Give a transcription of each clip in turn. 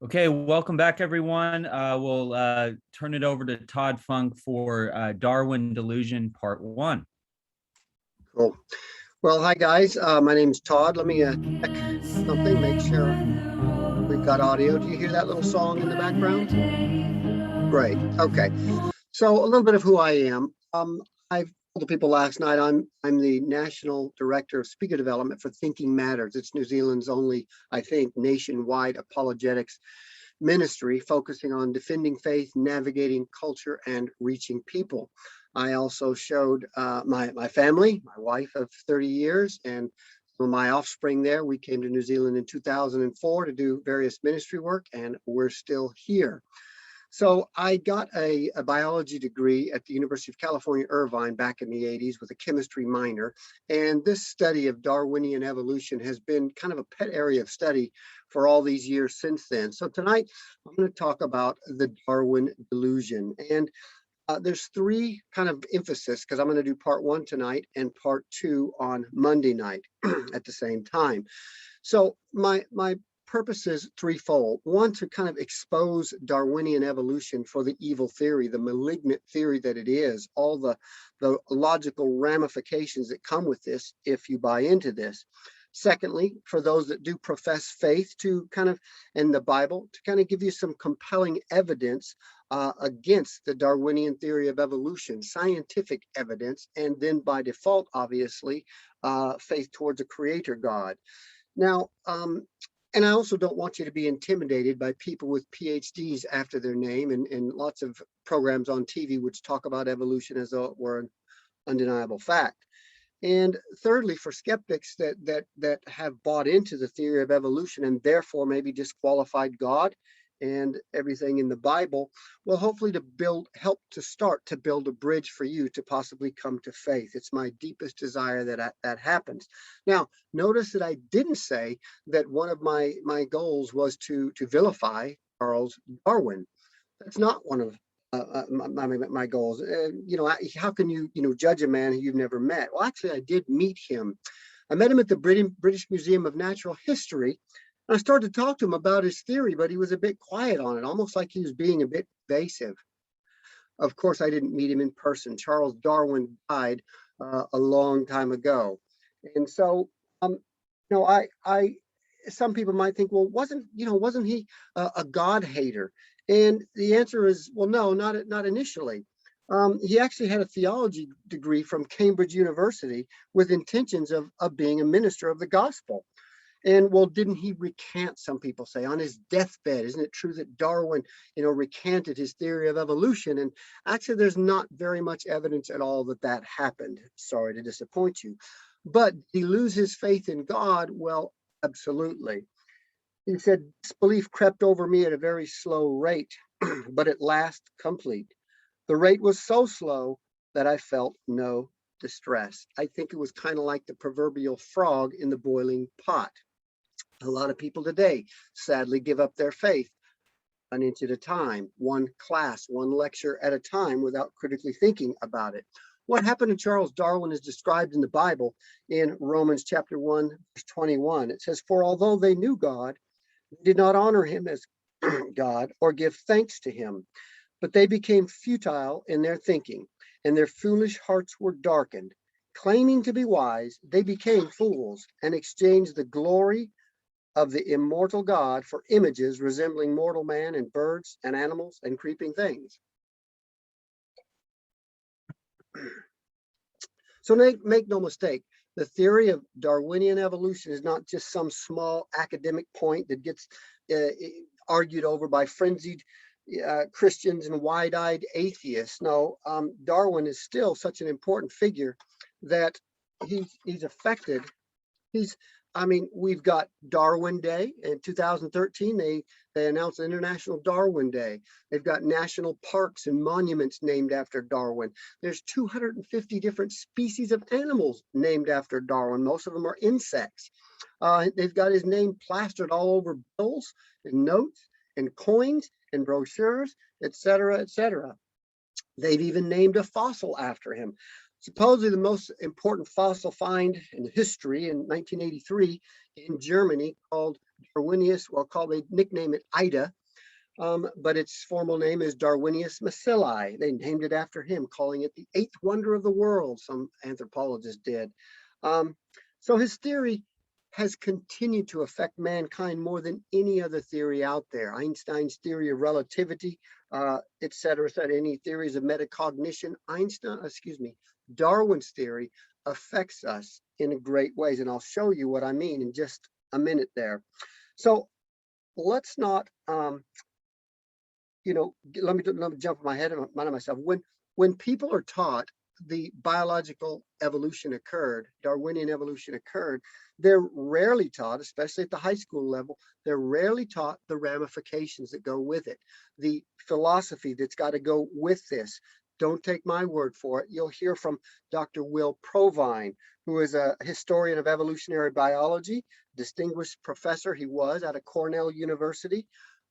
Okay, welcome back, everyone. We'll turn it over to Todd Funk for Darwin Delusion Part 1. Cool. Well, hi guys. My name is Todd. Let me check something, make sure we've got audio. Do you hear that little song in the background? Great. Okay. So a little bit of who I am. I've told the people last night I'm the National Director of Speaker Development for Thinking Matters. It's New Zealand's only, I think, nationwide apologetics ministry focusing on defending faith, navigating culture, and reaching people. I also showed my family, my wife of 30 years, and some of my offspring there. We came to New Zealand in 2004 to do various ministry work, and we're still here. So I got a biology degree at the University of California, Irvine back in the 80s with a chemistry minor. And this study of Darwinian evolution has been kind of a pet area of study for all these years since then. So tonight I'm going to talk about the Darwin delusion. And there's three kind of emphasis because I'm going to do part one tonight and part two on Monday night at the same time. So my purpose is threefold. One, to kind of expose Darwinian evolution for the evil theory, the malignant theory that it is, all the logical ramifications that come with this if you buy into this. Secondly, for those that do profess faith to kind of, in the Bible, to kind of give you some compelling evidence against the Darwinian theory of evolution, scientific evidence, and then by default, obviously, faith towards a creator God. Now, and I also don't want you to be intimidated by people with PhDs after their name and lots of programs on TV which talk about evolution as though it were an undeniable fact. And thirdly, for skeptics that have bought into the theory of evolution and therefore maybe disqualified God and everything in the Bible, will hopefully help to start to build a bridge for you to possibly come to faith. It's my deepest desire that happens. Now, notice that I didn't say that one of my goals was to vilify Charles Darwin. That's not one of my goals. How can you judge a man who you've never met? Well, actually, I did meet him. I met him at the British Museum of Natural History. I started to talk to him about his theory, but he was a bit quiet on it, almost like he was being a bit evasive. Of course, I didn't meet him in person. Charles Darwin died a long time ago. And so, some people might think, well, wasn't he a God hater? And the answer is, well, no, not initially. He actually had a theology degree from Cambridge University with intentions of being a minister of the gospel. And well, didn't he recant, some people say, on his deathbed? Isn't it true that Darwin, recanted his theory of evolution? And actually, there's not very much evidence at all that happened. Sorry to disappoint you. But did he lose his faith in God? Well, absolutely. He said, disbelief crept over me at a very slow rate, but at last complete. The rate was so slow that I felt no distress. I think it was kind of like the proverbial frog in the boiling pot. A lot of people today sadly give up their faith an inch at a time, one class, one lecture at a time without critically thinking about it. What happened to Charles Darwin is described in the Bible in Romans chapter 1, verse 21. It says, for although they knew God, they did not honor him as God or give thanks to him, but they became futile in their thinking, and their foolish hearts were darkened. Claiming to be wise, they became fools and exchanged the glory of the immortal God for images resembling mortal man and birds and animals and creeping things. So make no mistake, the theory of Darwinian evolution is not just some small academic point that gets argued over by frenzied Christians and wide-eyed atheists. No, Darwin is still such an important figure that he's affected. We've got Darwin Day in 2013. They announced International Darwin Day. They've got national parks and monuments named after Darwin. There's 250 different species of animals named after Darwin. Most of them are insects. They've got his name plastered all over bills and notes and coins and brochures, etc., etc. They've even named a fossil after him. Supposedly the most important fossil find in history in 1983 in Germany, called Darwinius, well, they nickname it Ida, but its formal name is Darwinius Macillae. They named it after him, calling it the eighth wonder of the world, some anthropologists did. So his theory has continued to affect mankind more than any other theory out there. Einstein's theory of relativity, et cetera, any theories of metacognition, Darwin's theory affects us in great ways. And I'll show you what I mean in just a minute there. So let's not, let me jump my head on myself. When people are taught the biological evolution occurred, Darwinian evolution occurred, they're rarely taught, especially at the high school level, they're rarely taught the ramifications that go with it, the philosophy that's got to go with this. Don't take my word for it. You'll hear from Dr. Will Provine, who is a historian of evolutionary biology, distinguished professor he was at Cornell University.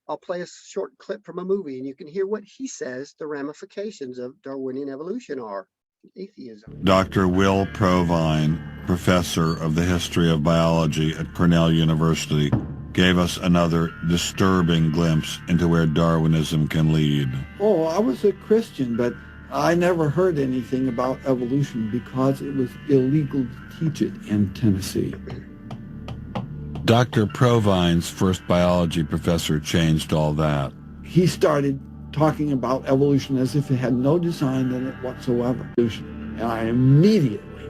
I'll play a short clip from a movie and you can hear what he says the ramifications of Darwinian evolution are. Atheism. Dr. Will Provine, professor of the history of biology at Cornell University, gave us another disturbing glimpse into where Darwinism can lead. Oh, I was a Christian, but I never heard anything about evolution because it was illegal to teach it in Tennessee. Dr. Provine's first biology professor changed all that. He started talking about evolution as if it had no design in it whatsoever. And I immediately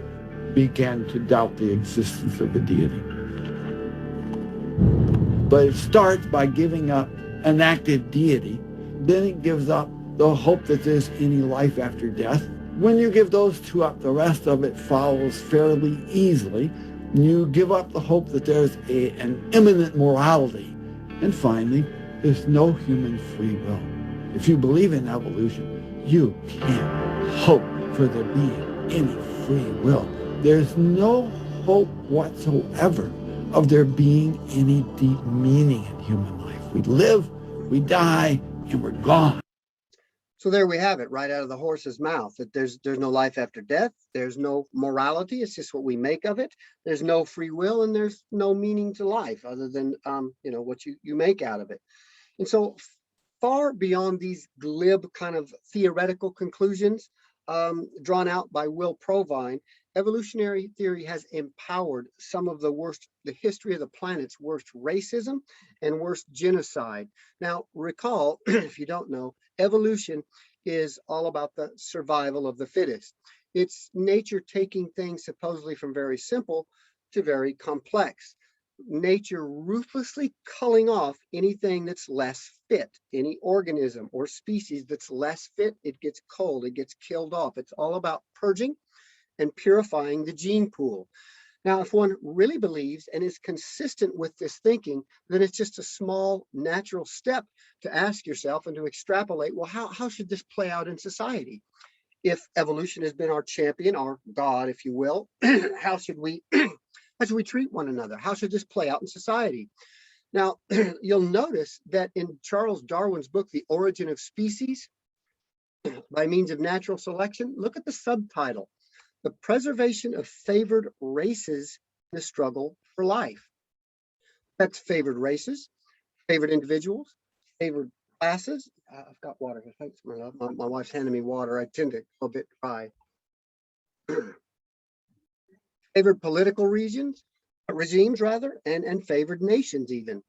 began to doubt the existence of a deity. But it starts by giving up an active deity. Then it gives up the hope that there's any life after death. When you give those two up, the rest of it follows fairly easily. You give up the hope that there's an imminent morality. And finally, there's no human free will. If you believe in evolution, you can't hope for there being any free will. There's no hope whatsoever of there being any deep meaning in human life. We live, we die, and we're gone. So there we have it, right out of the horse's mouth, that there's no life after death. There's no morality. It's just what we make of it. There's no free will, and there's no meaning to life other than, what you make out of it. And so far beyond these glib kind of theoretical conclusions drawn out by Will Provine, evolutionary theory has empowered some of the history of the planet's worst racism and worst genocide. Now, recall, if you don't know, evolution is all about the survival of the fittest. It's nature taking things supposedly from very simple to very complex. Nature ruthlessly culling off anything that's less fit, any organism or species that's less fit, it gets culled, it gets killed off. It's all about purging and purifying the gene pool. Now, if one really believes and is consistent with this thinking, then it's just a small natural step to ask yourself and to extrapolate, well, how should this play out in society? If evolution has been our champion, our God, if you will, how should we treat one another? How should this play out in society? Now, you'll notice that in Charles Darwin's book, The Origin of Species, by means of natural selection, look at the subtitle, The Preservation of Favored Races in the Struggle for Life. That's favored races, favored individuals, favored classes. I've got water. Thanks, my love. My wife's handing me water. I tend to go a bit dry. Favored political regimes, and favored nations even.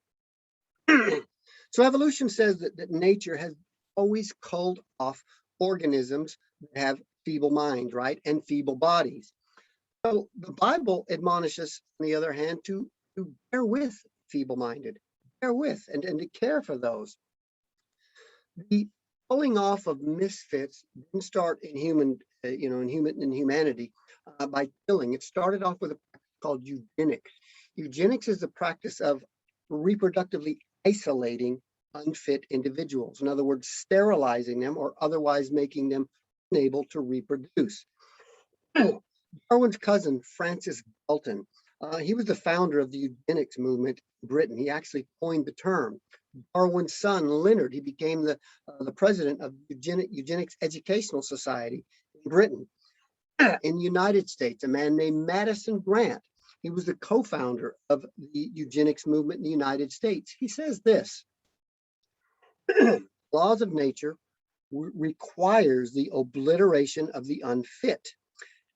So evolution says that nature has always culled off organisms that have feeble minds, right, and feeble bodies. So the Bible admonishes, on the other hand, to bear with feeble-minded, bear with and to care for those. The culling off of misfits didn't start in humanity by killing. It started off with a practice called eugenics. Eugenics is the practice of reproductively isolating unfit individuals. In other words, sterilizing them or otherwise making them unable to reproduce. Darwin's cousin, Francis Galton, he was the founder of the eugenics movement in Britain. He actually coined the term. Darwin's son, Leonard, he became the president of Eugenics Educational Society in Britain. In the United States, a man named Madison Grant He was the co-founder of the eugenics movement in the United States. He says this: laws of nature requires the obliteration of the unfit.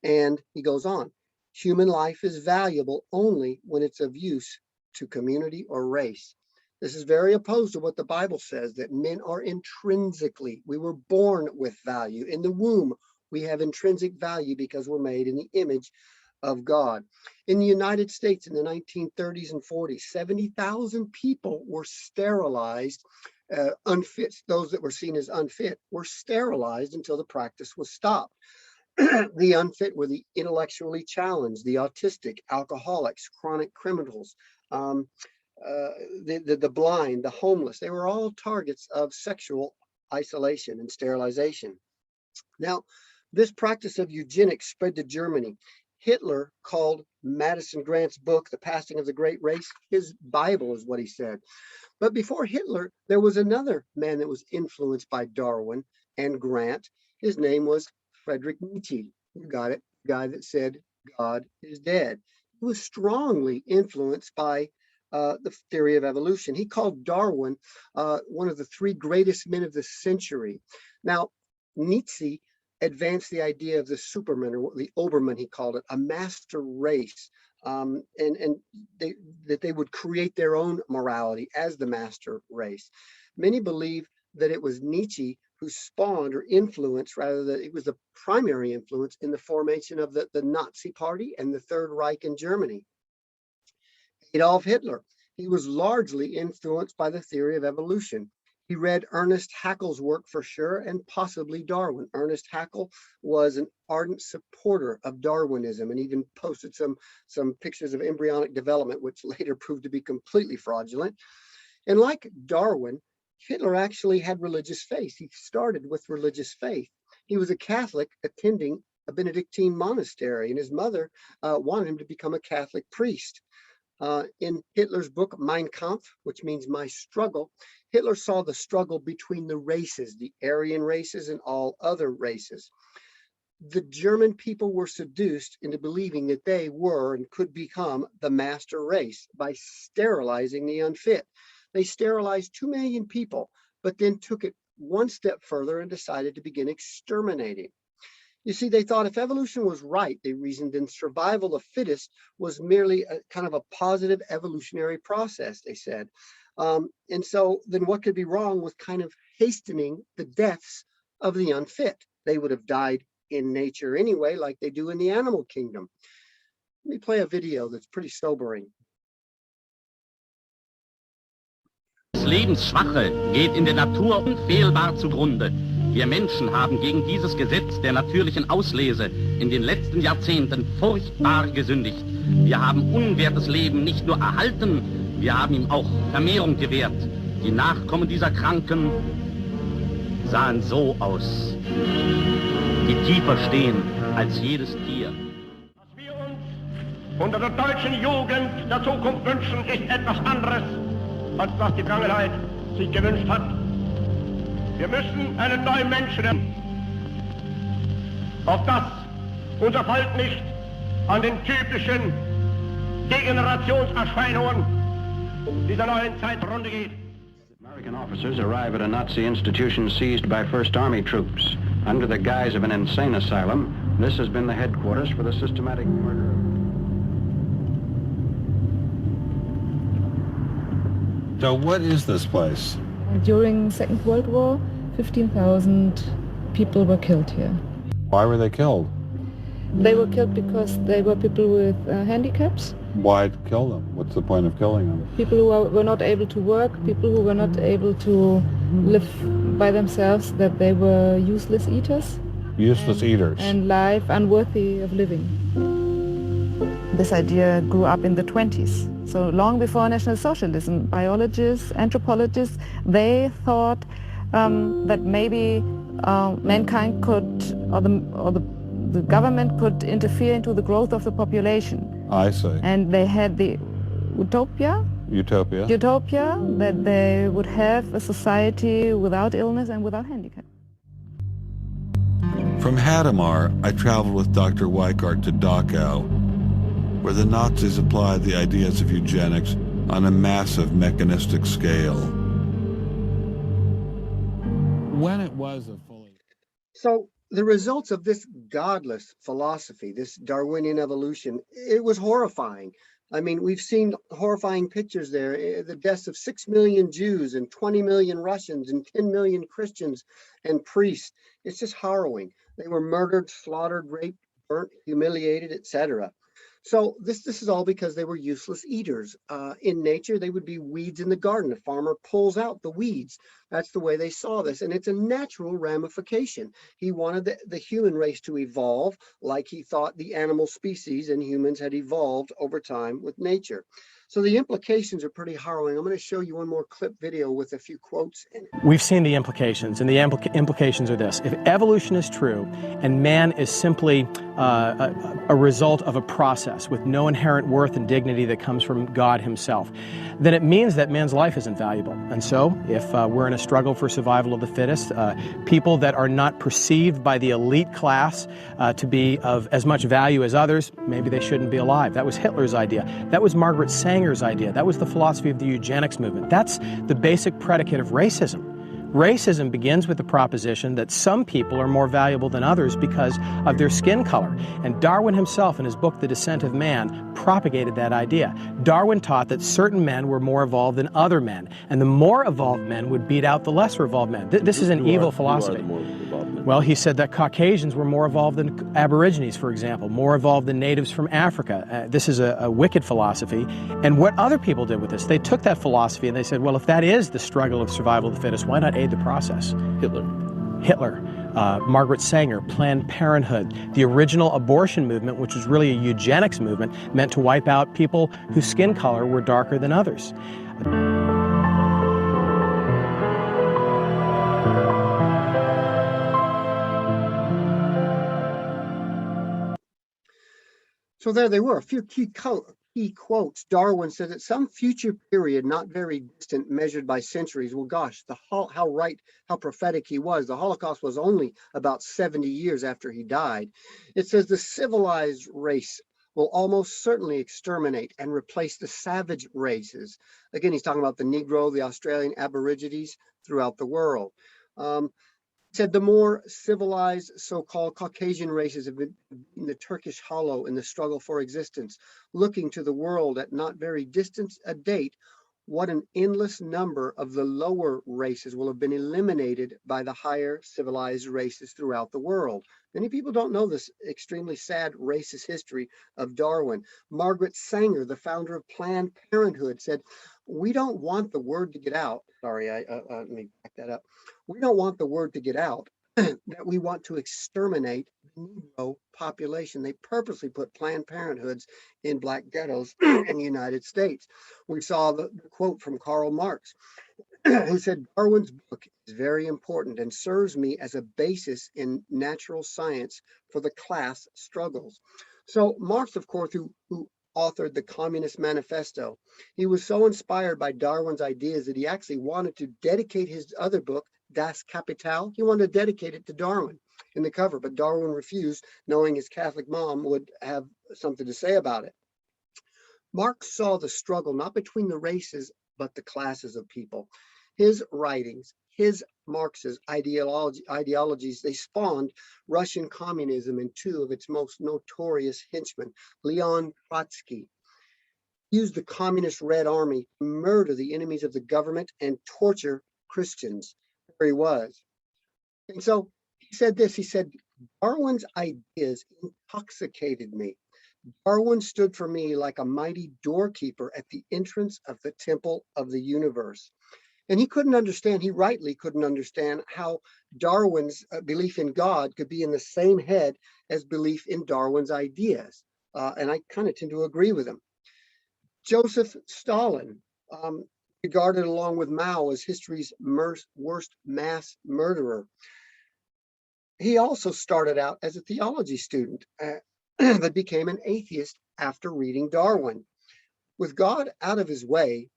And he goes on, human life is valuable only when it's of use to community or race. This is very opposed to what the Bible says, that men are intrinsically, we were born with value. In the womb, we have intrinsic value because we're made in the image of God. In the United States in the 1930s and 40s, 70,000 people were sterilized, unfit. Those that were seen as unfit were sterilized until the practice was stopped. The unfit were the intellectually challenged, the autistic, alcoholics, chronic criminals, the blind, the homeless. They were all targets of sexual isolation and sterilization. Now, this practice of eugenics spread to Germany. Hitler called Madison Grant's book, The Passing of the Great Race, his Bible is what he said. But before Hitler, there was another man that was influenced by Darwin and Grant. His name was Friedrich Nietzsche. You got it, the guy that said God is dead. He was strongly influenced by the theory of evolution. He called Darwin one of the three greatest men of the century. Now, Nietzsche advanced the idea of the Superman, or the Oberman, he called it, a master race, and that they would create their own morality as the master race. Many believe that it was Nietzsche who spawned or influenced, rather that it was the primary influence in the formation of the Nazi Party and the Third Reich in Germany. Adolf Hitler, he was largely influenced by the theory of evolution. He read Ernest Haeckel's work for sure, and possibly Darwin. Ernest Haeckel was an ardent supporter of Darwinism and even posted some pictures of embryonic development, which later proved to be completely fraudulent. And like Darwin, Hitler actually had religious faith. He started with religious faith. He was a Catholic attending a Benedictine monastery, and his mother wanted him to become a Catholic priest. In Hitler's book, Mein Kampf, which means my struggle, Hitler saw the struggle between the races, the Aryan races and all other races. The German people were seduced into believing that they were and could become the master race by sterilizing the unfit. They sterilized 2 million people, but then took it one step further and decided to begin exterminating. You see, they thought if evolution was right, they reasoned, then survival of the fittest was merely a kind of a positive evolutionary process, they said. And so then what could be wrong with kind of hastening the deaths of the unfit? They would have died in nature anyway, like they do in the animal kingdom. Let me play a video that's pretty sobering. Das Lebensschwache geht in der Natur unfehlbar zugrunde. Wir Menschen haben gegen dieses Gesetz der natürlichen Auslese in den letzten Jahrzehnten furchtbar gesündigt. Wir haben unwertes Leben nicht nur erhalten, wir haben ihm auch Vermehrung gewährt. Die Nachkommen dieser Kranken sahen so aus, die tiefer stehen als jedes Tier. Was wir uns unter der deutschen Jugend der Zukunft wünschen, ist etwas anderes, als was die Vergangenheit sich gewünscht hat. Wir müssen einen neuen Menschen nehmen, auf das unser Volk nicht an den typischen Degenerationserscheinungen dieser neuen Zeit runter geht. American officers arrive at a Nazi institution seized by First Army troops. Under the guise of an insane asylum, this has been the headquarters for the systematic murder of... So what is this place? During the Second World War, 15,000 people were killed here. Why were they killed? They were killed because they were people with handicaps. Why kill them? What's the point of killing them? People who were not able to work, people who were not able to live by themselves, that they were useless eaters. Useless eaters. And life unworthy of living. This idea grew up in the 20s. So long before National Socialism, biologists, anthropologists, they thought that maybe mankind could, or the government could interfere into the growth of the population. I see. And they had the utopia that they would have a society without illness and without handicap. From Hadamar, I traveled with Dr. Weikart to Dachau, where the Nazis applied the ideas of eugenics on a massive mechanistic scale. When it was a fully... So the results of this godless philosophy, this Darwinian evolution, it was horrifying. I mean, we've seen horrifying pictures there, the deaths of 6 million Jews and 20 million Russians and 10 million Christians and priests. It's just harrowing. They were murdered, slaughtered, raped, burnt, humiliated, etc. So this is all because they were useless eaters. In nature, they would be weeds in the garden. A farmer pulls out the weeds. That's the way they saw this. And it's a natural ramification. He wanted the human race to evolve like he thought the animal species and humans had evolved over time with nature. So the implications are pretty harrowing. I'm going to show you one more clip video with a few quotes in it. We've seen the implications, and the implications are this. If evolution is true and man is simply a result of a process with no inherent worth and dignity that comes from God himself, then it means that man's life isn't valuable. And so if we're in a struggle for survival of the fittest, people that are not perceived by the elite class to be of as much value as others, maybe they shouldn't be alive. That was Hitler's idea. That was Margaret Sanger's idea. That was the philosophy of the eugenics movement. That's the basic predicate of racism. Racism begins with the proposition that some people are more valuable than others because of their skin color. And Darwin himself, in his book, The Descent of Man, propagated that idea. Darwin taught that certain men were more evolved than other men, and the more evolved men would beat out the lesser evolved men. This is an evil philosophy. Well, he said that Caucasians were more evolved than Aborigines, for example, more evolved than natives from Africa. This is a wicked philosophy. And what other people did with this, they took that philosophy and they said, well, if that is the struggle of survival of the fittest, why not aid the process? Hitler, Margaret Sanger, Planned Parenthood, the original abortion movement, which was really a eugenics movement, meant to wipe out people whose skin color were darker than others. So there they were, a few key quotes. Darwin said at some future period, not very distant, measured by centuries. Well, gosh, how prophetic he was. The Holocaust was only about 70 years after he died. It says the civilized race will almost certainly exterminate and replace the savage races. Again, he's talking about the Negro, the Australian Aborigines throughout the world. Said the more civilized so-called Caucasian races have been in the Turkish hollow in the struggle for existence, looking to the world at not very distant a date, what an endless number of the lower races will have been eliminated by the higher civilized races throughout the world. Many people don't know this extremely sad racist history of Darwin. Margaret Sanger, the founder of Planned Parenthood, said, we don't want the word to get out. Sorry, let me back that up. We don't want the word to get out that we want to exterminate the Negro population. They purposely put Planned Parenthoods in black ghettos in the United States. We saw the quote from Karl Marx, who said, Darwin's book is very important and serves me as a basis in natural science for the class struggles. So Marx, of course, who authored the Communist Manifesto, he was so inspired by Darwin's ideas that he actually wanted to dedicate his other book, Das Kapital. He wanted to dedicate it to Darwin in the cover, but Darwin refused, knowing his Catholic mom would have something to say about it. Marx saw the struggle not between the races, but the classes of people. His writings, his Marx's ideologies, they spawned Russian communism and two of its most notorious henchmen, Leon Trotsky, used the communist Red Army to murder the enemies of the government and torture Christians. There he was. And so he said this, he said, Darwin's ideas intoxicated me. Darwin stood for me like a mighty doorkeeper at the entrance of the temple of the universe. And he couldn't understand, he rightly couldn't understand how Darwin's belief in God could be in the same head as belief in Darwin's ideas. And I kind of tend to agree with him. Joseph Stalin, regarded along with Mao as history's worst mass murderer. He also started out as a theology student, but became an atheist after reading Darwin. With God out of his way,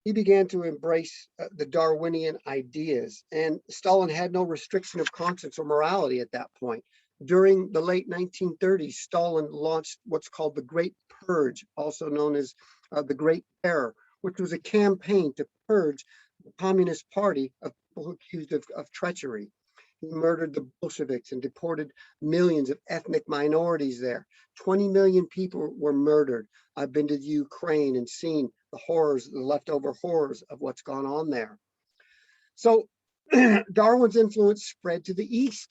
he began to embrace the Darwinian ideas, and Stalin had no restriction of conscience or morality at that point. During the late 1930s, Stalin launched what's called the Great Purge, also known as the Great Terror, which was a campaign to purge the Communist Party of people accused of treachery. He murdered the Bolsheviks and deported millions of ethnic minorities there. 20 million people were murdered. I've been to the Ukraine and seen the horrors, the leftover horrors of what's gone on there. So Darwin's influence spread to the East.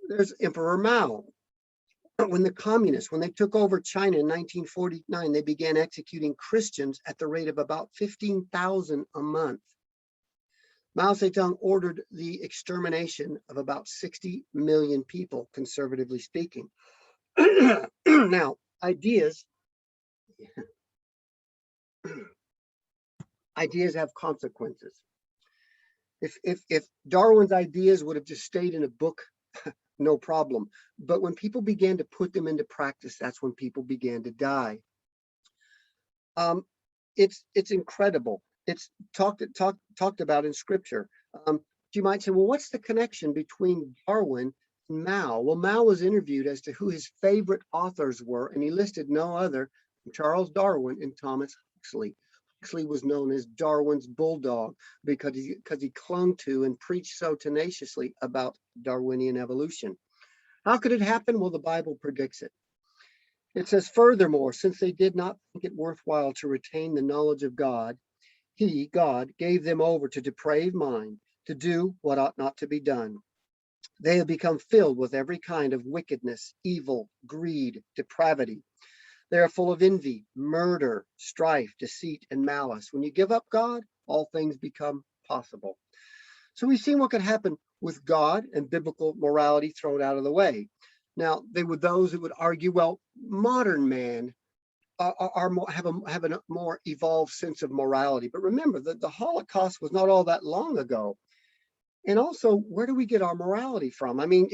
There's Emperor Mao. When the communists, when they took over China in 1949, they began executing Christians at the rate of about 15,000 a month. Mao Zedong ordered the extermination of about 60 million people, conservatively speaking. Now, ideas have consequences. If Darwin's ideas would have just stayed in a book, no problem. But when people began to put them into practice, that's when people began to die. It's incredible. It's talked about in scripture. You might say, well, what's the connection between Darwin and Mao? Well, Mao was interviewed as to who his favorite authors were, and he listed no other than Charles Darwin and Thomas Huxley. Huxley was known as Darwin's bulldog because he clung to and preached so tenaciously about Darwinian evolution. How could it happen? Well, the Bible predicts it. It says, furthermore, since they did not think it worthwhile to retain the knowledge of God, he, God, gave them over to depraved mind to do what ought not to be done. They have become filled with every kind of wickedness, evil, greed, depravity. They are full of envy, murder, strife, deceit, and malice. When you give up God, all things become possible. So we've seen what could happen with God and biblical morality thrown out of the way. Now, they were those who would argue, well, modern man have a more evolved sense of morality. But remember that the Holocaust was not all that long ago. And also, where do we get our morality from? I mean,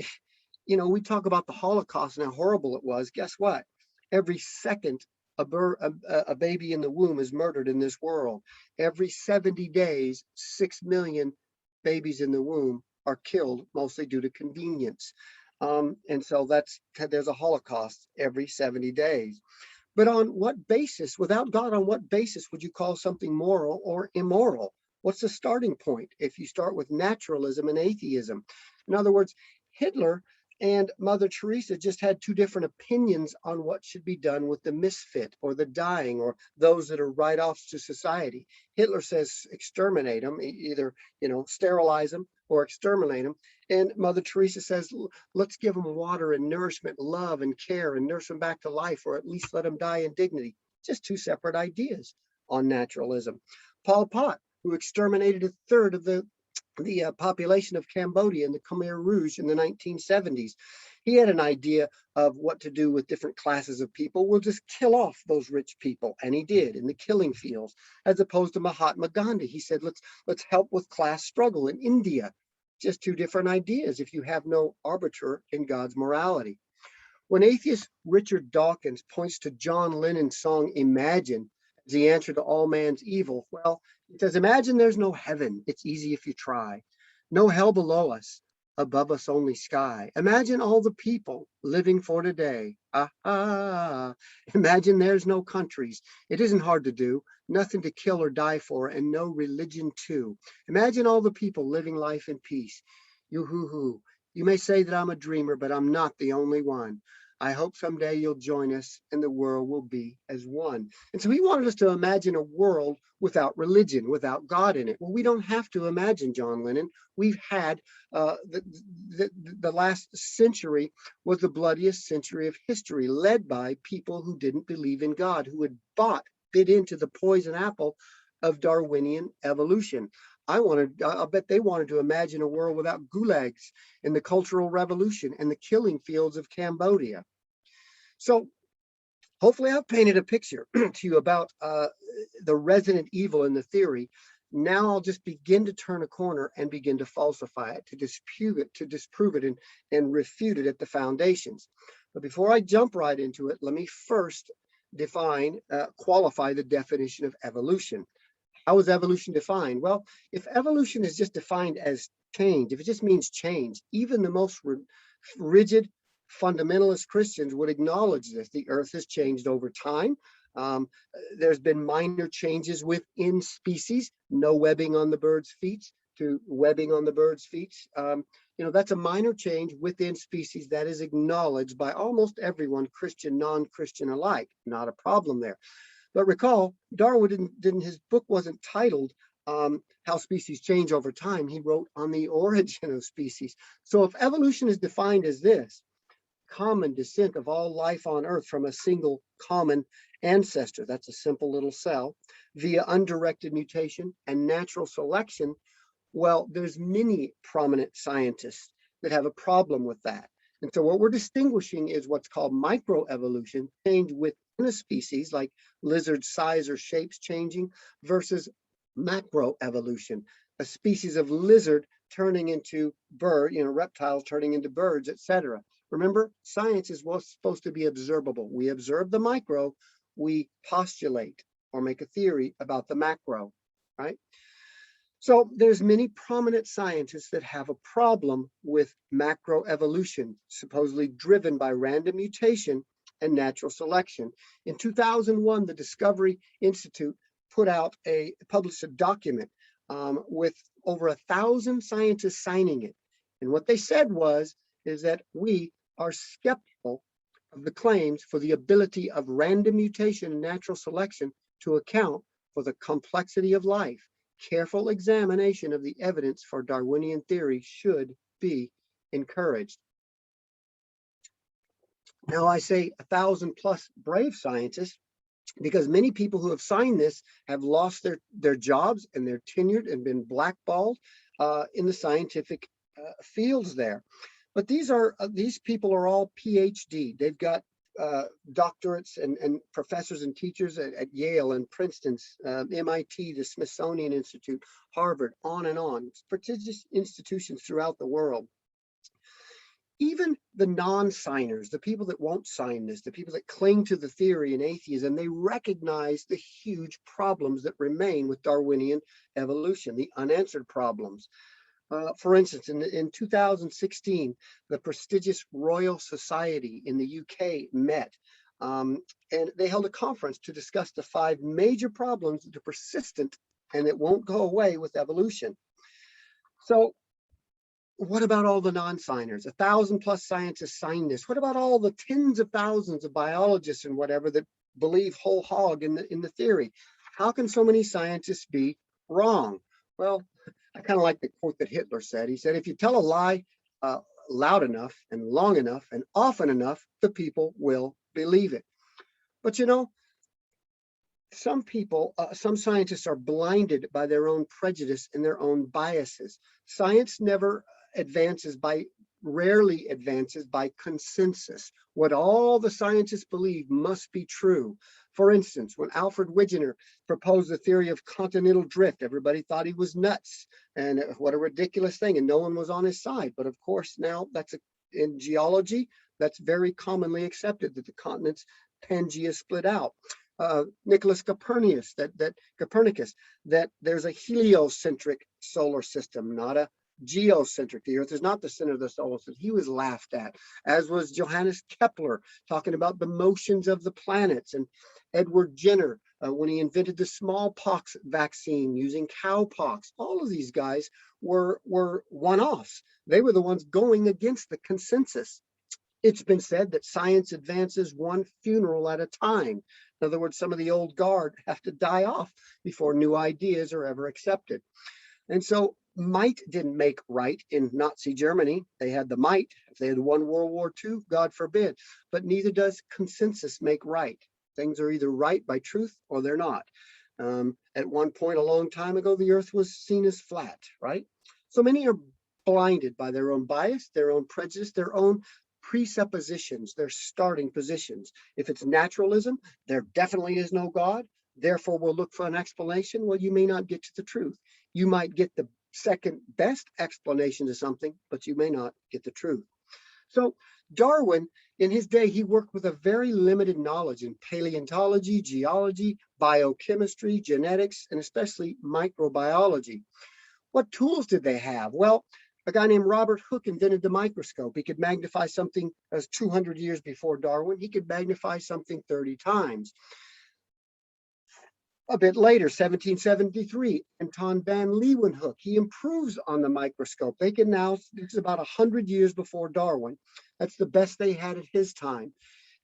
you know, we talk about the Holocaust and how horrible it was. Guess what? Every second, a baby in the womb is murdered in this world. Every 70 days, 6 million babies in the womb are killed, mostly due to convenience. And so there's a Holocaust every 70 days. But on what basis, without God, on what basis would you call something moral or immoral? What's the starting point if you start with naturalism and atheism? In other words, Hitler and Mother Teresa just had two different opinions on what should be done with the misfit or the dying or those that are write-offs to society. Hitler says exterminate them, either, you know, sterilize them or exterminate them. And Mother Teresa says, let's give them water and nourishment, love and care, and nurse them back to life, or at least let them die in dignity. Just two separate ideas on naturalism. Pol Pot, who exterminated a third of the population of Cambodia in the Khmer Rouge in the 1970s. He had an idea of what to do with different classes of people. We'll just kill off those rich people, and he did in the killing fields, as opposed to Mahatma Gandhi. He said, let's help with class struggle in India. Just two different ideas if you have no arbiter in God's morality. When atheist Richard Dawkins points to John Lennon's song Imagine as the answer to all man's evil, well, it says, imagine there's no heaven. It's easy if you try. No hell below us, above us only sky. Imagine all the people living for today. Imagine there's no countries. It isn't hard to do. Nothing to kill or die for, and no religion too. Imagine all the people living life in peace. You may say that I'm a dreamer, but I'm not the only one. I hope someday you'll join us and the world will be as one. And so he wanted us to imagine a world without religion, without God in it. Well, we don't have to imagine, John Lennon. We've had the last century was the bloodiest century of history, led by people who didn't believe in God, who had bit into the poison apple of Darwinian evolution. I'll bet they wanted to imagine a world without gulags and the Cultural Revolution and the killing fields of Cambodia. So hopefully I've painted a picture to you about the resident evil in the theory. Now I'll just begin to turn a corner and begin to falsify it, to disprove it and refute it at the foundations. But before I jump right into it, let me first qualify the definition of evolution. How is evolution defined? Well, if evolution is just defined as change, if it just means change, even the most rigid fundamentalist Christians would acknowledge this. The earth has changed over time. There's been minor changes within species, no webbing on the bird's feet to webbing on the bird's feet. That's a minor change within species that is acknowledged by almost everyone, Christian, non-Christian alike. Not a problem there. But recall, Darwin his book wasn't titled How Species Change Over Time. He wrote On the Origin of Species. So if evolution is defined as this, common descent of all life on Earth from a single common ancestor, that's a simple little cell, via undirected mutation and natural selection, well, there's many prominent scientists that have a problem with that. And so what we're distinguishing is what's called microevolution, change within a species, like lizard size or shapes changing, versus macroevolution, a species of lizard turning into bird, reptiles turning into birds, etc. Remember, science is what's supposed to be observable. We observe the micro, we postulate or make a theory about the macro, right? So there's many prominent scientists that have a problem with macroevolution, supposedly driven by random mutation and natural selection. In 2001, the Discovery Institute published a document with over 1,000 scientists signing it. And what they said is that we are skeptical of the claims for the ability of random mutation and natural selection to account for the complexity of life. Careful examination of the evidence for Darwinian theory should be encouraged. Now I say 1,000 plus brave scientists because many people who have signed this have lost their jobs and they're tenured and been blackballed in the scientific fields there. But these people are all PhD. They've got doctorates and professors and teachers at Yale and Princeton, MIT, the Smithsonian Institute, Harvard, on and on. It's prestigious institutions throughout the world. Even the non-signers, the people that won't sign this, the people that cling to the theory and atheism, they recognize the huge problems that remain with Darwinian evolution, the unanswered problems. For instance, in 2016, the prestigious Royal Society in the UK met, and they held a conference to discuss the 5 major problems that are persistent and that won't go away with evolution. So what about all the non-signers? 1,000 plus scientists signed this. What about all the tens of thousands of biologists and whatever that believe whole hog in the theory? How can so many scientists be wrong? Well, I kind of like the quote that Hitler said. He said, if you tell a lie loud enough and long enough and often enough, the people will believe it. But some people, some scientists are blinded by their own prejudice and their own biases. Science rarely advances by consensus. What all the scientists believe must be true. For instance, when Alfred Wegener proposed the theory of continental drift, everybody thought he was nuts and what a ridiculous thing, and no one was on his side. But of course, now in geology, that's very commonly accepted that the continents Pangea split out. Nicholas Copernicus, that there's a heliocentric solar system, not a geocentric. The Earth is not the center of the solar system. He was laughed at, as was Johannes Kepler, talking about the motions of the planets, and Edward Jenner when he invented the smallpox vaccine using cowpox. All of these guys were one-offs. They were the ones going against the consensus. It's been said that science advances one funeral at a time. In other words, some of the old guard have to die off before new ideas are ever accepted. And so might didn't make right in Nazi Germany. They had the might. If they had won World War II, God forbid. But neither does consensus make right. Things are either right by truth or they're not. At one point a long time ago, the earth was seen as flat, right? So many are blinded by their own bias, their own prejudice, their own presuppositions, their starting positions. If it's naturalism, there definitely is no God, therefore we'll look for an explanation. Well, you may not get to the truth. You might get the second best explanation to something, but you may not get the truth. So Darwin, in his day, he worked with a very limited knowledge in paleontology, geology, biochemistry, genetics, and especially microbiology. What tools did they have? Well, A guy named Robert Hooke invented the microscope. He could magnify something as 200 years before Darwin. He could magnify something 30 times. A bit later, 1773, Anton van Leeuwenhoek, he improves on the microscope. They can now, this is about 100 years before Darwin. That's the best they had at his time.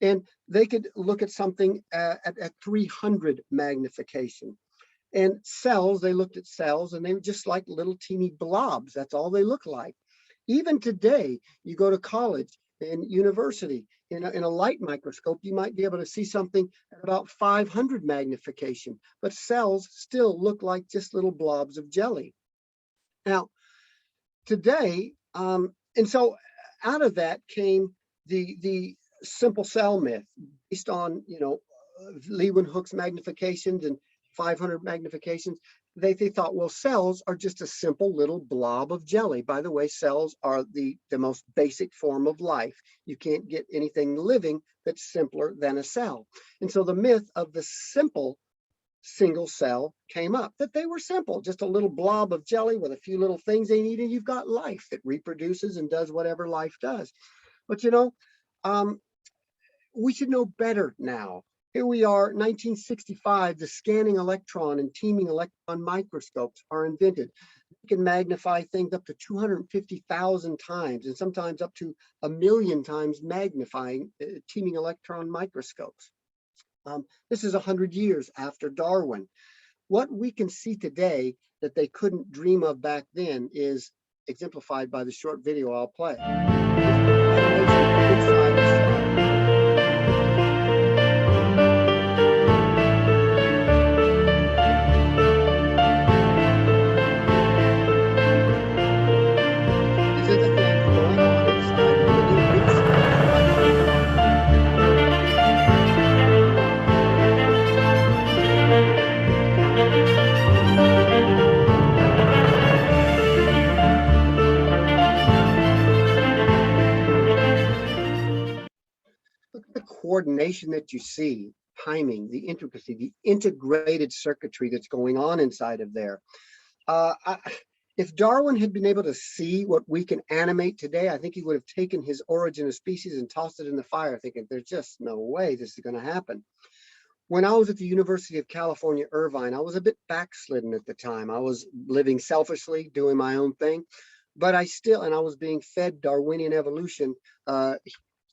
And they could look at something at 300 magnification. And cells, they looked at cells and they were just like little teeny blobs. That's all they look like. Even today, you go to college and university, in a light microscope, you might be able to see something at about 500 magnification, but cells still look like just little blobs of jelly. Now, today, and so out of that came the simple cell myth based on, Leeuwenhoek's magnifications and 500 magnifications. They thought, well, cells are just a simple little blob of jelly. By the way, cells are the most basic form of life. You can't get anything living that's simpler than a cell. And so the myth of the simple single cell came up, that they were simple, just a little blob of jelly with a few little things they need, and you've got life that reproduces and does whatever life does. But we should know better now. Here we are, 1965, the scanning electron and teaming electron microscopes are invented. You can magnify things up to 250,000 times and sometimes up to 1 million times magnifying teaming electron microscopes. This is 100 years after Darwin. What we can see today that they couldn't dream of back then is exemplified by the short video I'll play. Coordination that you see, timing, the intricacy, the integrated circuitry that's going on inside of there. If Darwin had been able to see what we can animate today, I think he would have taken his Origin of Species and tossed it in the fire, thinking there's just no way this is going to happen. When I was at the University of California, Irvine, I was a bit backslidden at the time. I was living selfishly, doing my own thing, but I was being fed Darwinian evolution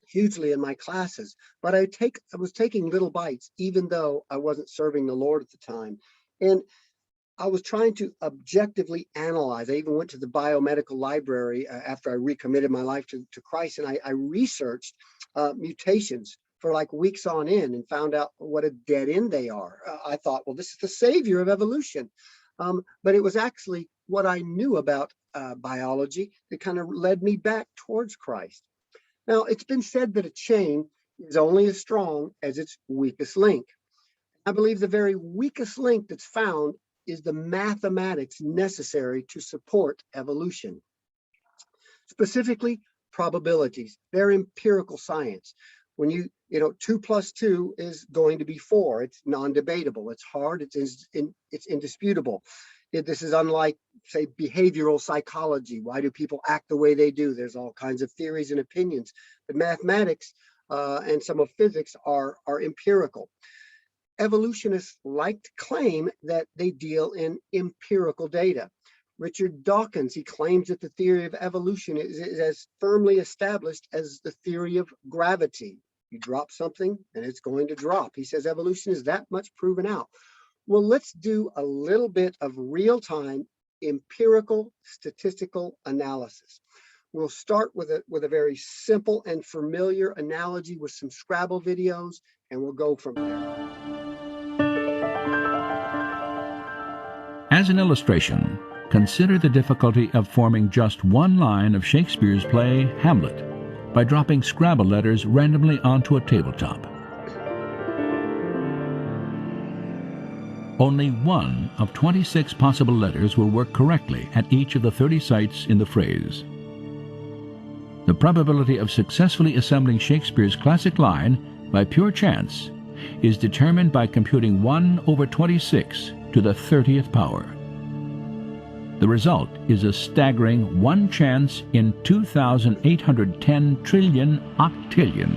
hugely in my classes, but I was taking little bites, even though I wasn't serving the Lord at the time. And I was trying to objectively analyze. I even went to the biomedical library after I recommitted my life to Christ, and I researched mutations for like weeks on end and found out what a dead end they are. I thought, well, this is the savior of evolution. But it was actually what I knew about biology that kind of led me back towards Christ. Now, it's been said that a chain is only as strong as its weakest link. I believe the very weakest link that's found is the mathematics necessary to support evolution. Specifically, probabilities. They're empirical science. When 2 plus 2 is going to be 4. It's non-debatable. It's hard. It's indisputable. This is unlike, say, behavioral psychology. Why do people act the way they do? There's all kinds of theories and opinions. But mathematics and some of physics are empirical. Evolutionists like to claim that they deal in empirical data. Richard Dawkins, he claims that the theory of evolution is as firmly established as the theory of gravity. You drop something and it's going to drop. He says evolution is that much proven out. Well, let's do a little bit of real-time empirical statistical analysis. We'll start with a very simple and familiar analogy with some Scrabble videos, and we'll go from there. As an illustration, consider the difficulty of forming just one line of Shakespeare's play Hamlet by dropping Scrabble letters randomly onto a tabletop. Only one of 26 possible letters will work correctly at each of the 30 sites in the phrase. The probability of successfully assembling Shakespeare's classic line by pure chance is determined by computing 1 over 26 to the 30th power. The result is a staggering 1 chance in 2,810 trillion octillion.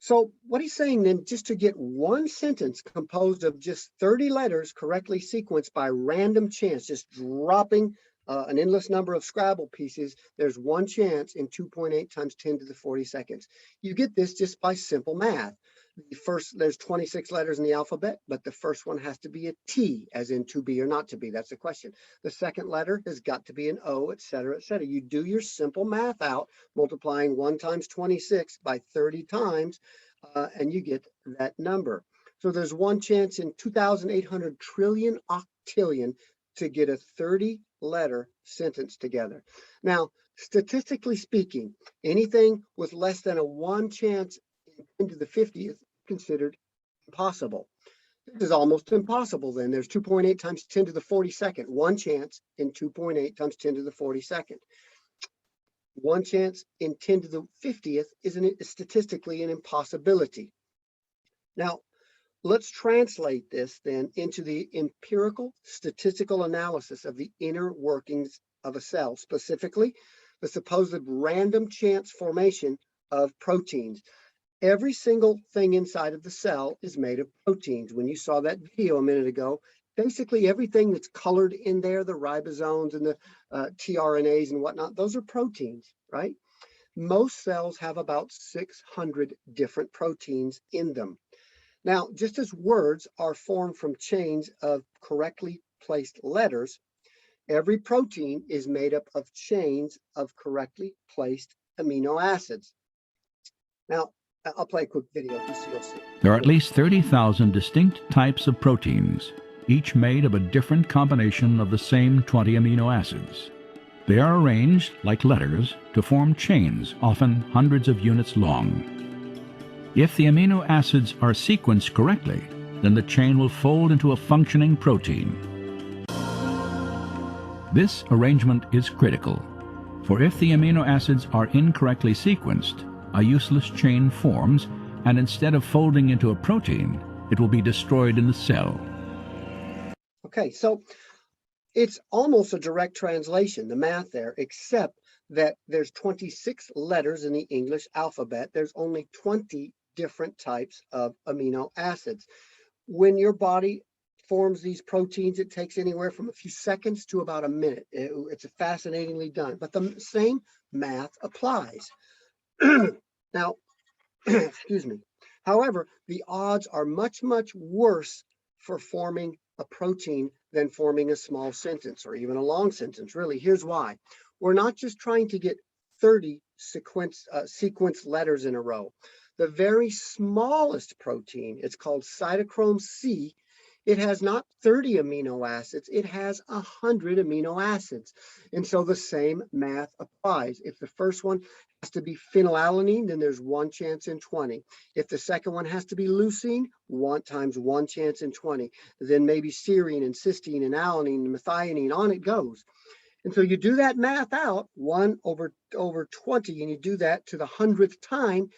So what he's saying then, just to get one sentence composed of just 30 letters correctly sequenced by random chance, just dropping an endless number of Scrabble pieces, there's one chance in 2.8 times 10 to the 40 seconds. You get this just by simple math. There's 26 letters in the alphabet, but the first one has to be a T, as in to be or not to be. That's the question. The second letter has got to be an O, et cetera, et cetera. You do your simple math out, multiplying 1 times 26 by 30 times, and you get that number. So there's one chance in 2,800 trillion octillion to get a 30-letter sentence together. Now, statistically speaking, anything with less than a 1 chance into the 50th considered impossible. This is almost impossible then. There's 2.8 times 10 to the 42nd, one chance in 2.8 times 10 to the 42nd. One chance in 10 to the 50th is statistically an impossibility. Now, let's translate this then into the empirical statistical analysis of the inner workings of a cell, specifically the supposed random chance formation of proteins. Every single thing inside of the cell is made of proteins. When you saw that video a minute ago, basically everything that's colored in there, the ribosomes and the tRNAs and whatnot, those are proteins, right? Most cells have about 600 different proteins in them. Now, just as words are formed from chains of correctly placed letters, every protein is made up of chains of correctly placed amino acids. Now, I'll play a quick video just so you'll see. There are at least 30,000 distinct types of proteins, each made of a different combination of the same 20 amino acids. They are arranged, like letters, to form chains, often hundreds of units long. If the amino acids are sequenced correctly, then the chain will fold into a functioning protein. This arrangement is critical, for if the amino acids are incorrectly sequenced, a useless chain forms, and instead of folding into a protein, it will be destroyed in the cell. Okay, so it's almost a direct translation, the math there, except that there's 26 letters in the English alphabet. There's only 20 different types of amino acids. When your body forms these proteins, it takes anywhere from a few seconds to about a minute. It's fascinatingly done, but the same math applies. Now, excuse me. However, the odds are much, much worse for forming a protein than forming a small sentence or even a long sentence. Really, here's why. We're not just trying to get 30 sequence letters in a row. The very smallest protein, it's called cytochrome C. It has not 30 amino acids, it has 100 amino acids. And so the same math applies. If the first one has to be phenylalanine, then there's one chance in 20. If the second one has to be leucine, 1 times 1 chance in 20. Then maybe serine and cysteine and alanine and methionine, on it goes. And so you do that math out, 1 over 20, and you do that to the 100th time,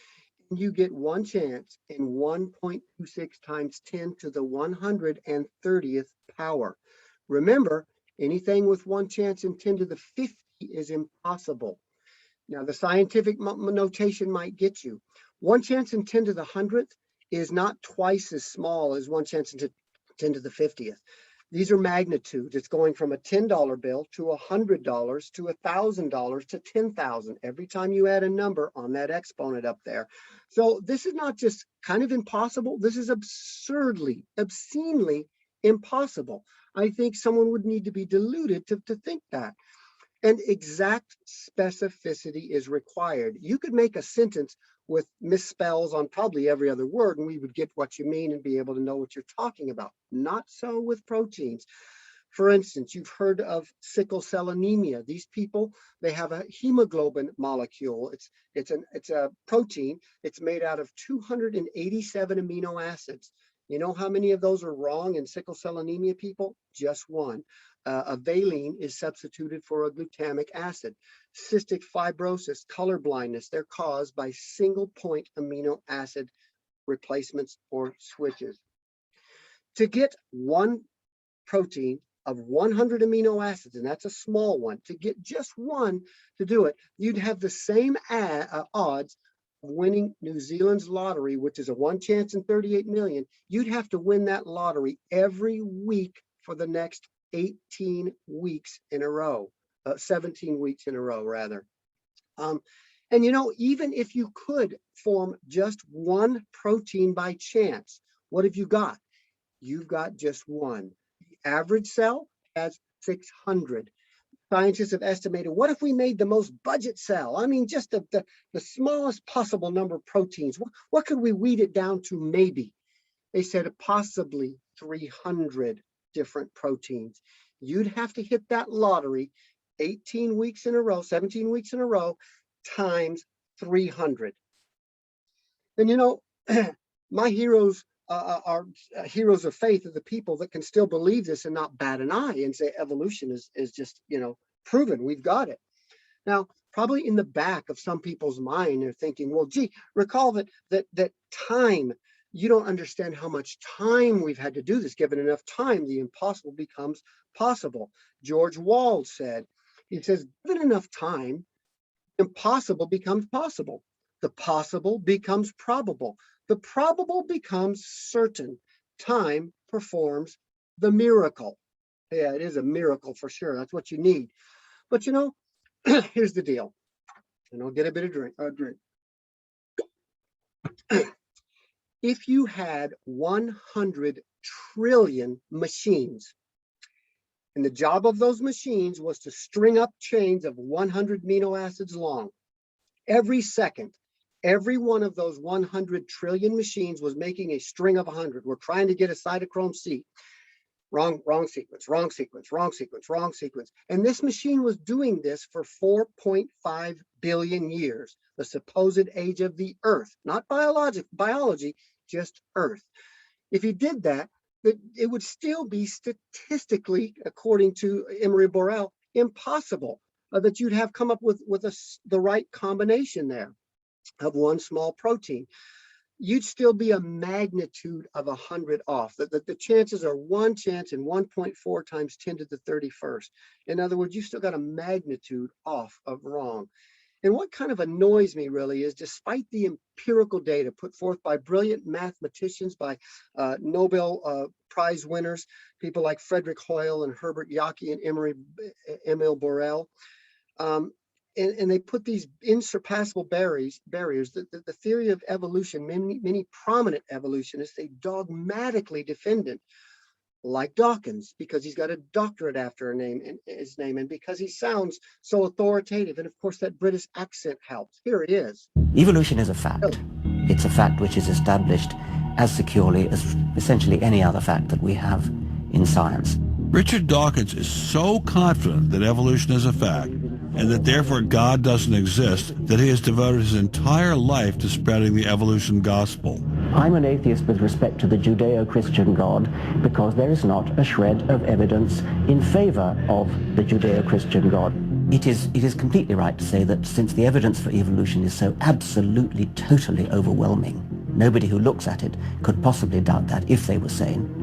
and you get one chance in 1.26 times 10 to the 130th power. Remember, anything with one chance in 10 to the 50 is impossible. Now, the scientific notation might get you. One chance in 10 to the 100th is not twice as small as one chance in 10 to the 50th. These are magnitudes. It's going from a $10 bill to $100 to $1,000 to 10,000 every time you add a number on that exponent up there. So this is not just kind of impossible. This is absurdly, obscenely impossible. I think someone would need to be deluded to think that. And exact specificity is required. You could make a sentence with misspells on probably every other word, and we would get what you mean and be able to know what you're talking about. Not so with proteins. For instance, you've heard of sickle cell anemia. These people, they have a hemoglobin molecule. It's a protein. It's made out of 287 amino acids. You know how many of those are wrong in sickle cell anemia people? Just one. A valine is substituted for a glutamic acid. Cystic fibrosis, color blindness, they're caused by single point amino acid replacements or switches. To get one protein of 100 amino acids, and that's a small one, to get just one to do it, you'd have the same odds of winning New Zealand's lottery, which is a 1 chance in 38 million. You'd have to win that lottery every week for the next 18 weeks in a row, 17 weeks in a row, rather. And you know, even if you could form just one protein by chance, what have you got? You've got just one. The average cell has 600. Scientists have estimated, what if we made the most budget cell? I mean, just the smallest possible number of proteins. What could we weed it down to maybe? They said possibly 300 different proteins. You'd have to hit that lottery 18 weeks in a row, 17 weeks in a row, times 300. And you know, my heroes are heroes of faith, are the people that can still believe this and not bat an eye and say evolution is just, you know, proven, we've got it. Now, probably in the back of some people's mind, they're thinking, well, gee, recall that time, you don't understand how much time we've had to do this. Given enough time, the impossible becomes possible. George Wald said, he says, given enough time, impossible becomes possible. The possible becomes probable. The probable becomes certain. Time performs the miracle. Yeah, it is a miracle for sure. That's what you need. But you know, here's the deal. And I'll get a bit of drink. If you had 100 trillion machines, and the job of those machines was to string up chains of 100 amino acids long, every second, every one of those 100 trillion machines was making a string of 100. We're trying to get a cytochrome C. Wrong sequence, wrong sequence, wrong sequence, wrong sequence. And this machine was doing this for 4.5 billion years, the supposed age of the Earth, not biology, just Earth. If you did that, it would still be statistically, according to Emery Borel, impossible that you'd have come up with the right combination there of one small protein. You'd still be a magnitude of 100 off. The chances are 1 chance in 1.4 times 10 to the 31st. In other words, you still got a magnitude off of wrong. And what kind of annoys me really is, despite the empirical data put forth by brilliant mathematicians, by Nobel Prize winners, people like Frederick Hoyle and Herbert Yaki and Emil Borel, and they put these insurpassable barriers. The theory of evolution, many prominent evolutionists, they dogmatically defend it, like Dawkins, because he's got a doctorate after his name, and because he sounds so authoritative. And of course, that British accent helps. Here it is. Evolution is a fact. It's a fact which is established as securely as essentially any other fact that we have in science. Richard Dawkins is so confident that evolution is a fact, and that therefore God doesn't exist, that he has devoted his entire life to spreading the evolution gospel. I'm an atheist with respect to the Judeo-Christian God because there is not a shred of evidence in favor of the Judeo-Christian God. It is completely right to say that since the evidence for evolution is so absolutely, totally overwhelming, nobody who looks at it could possibly doubt that if they were sane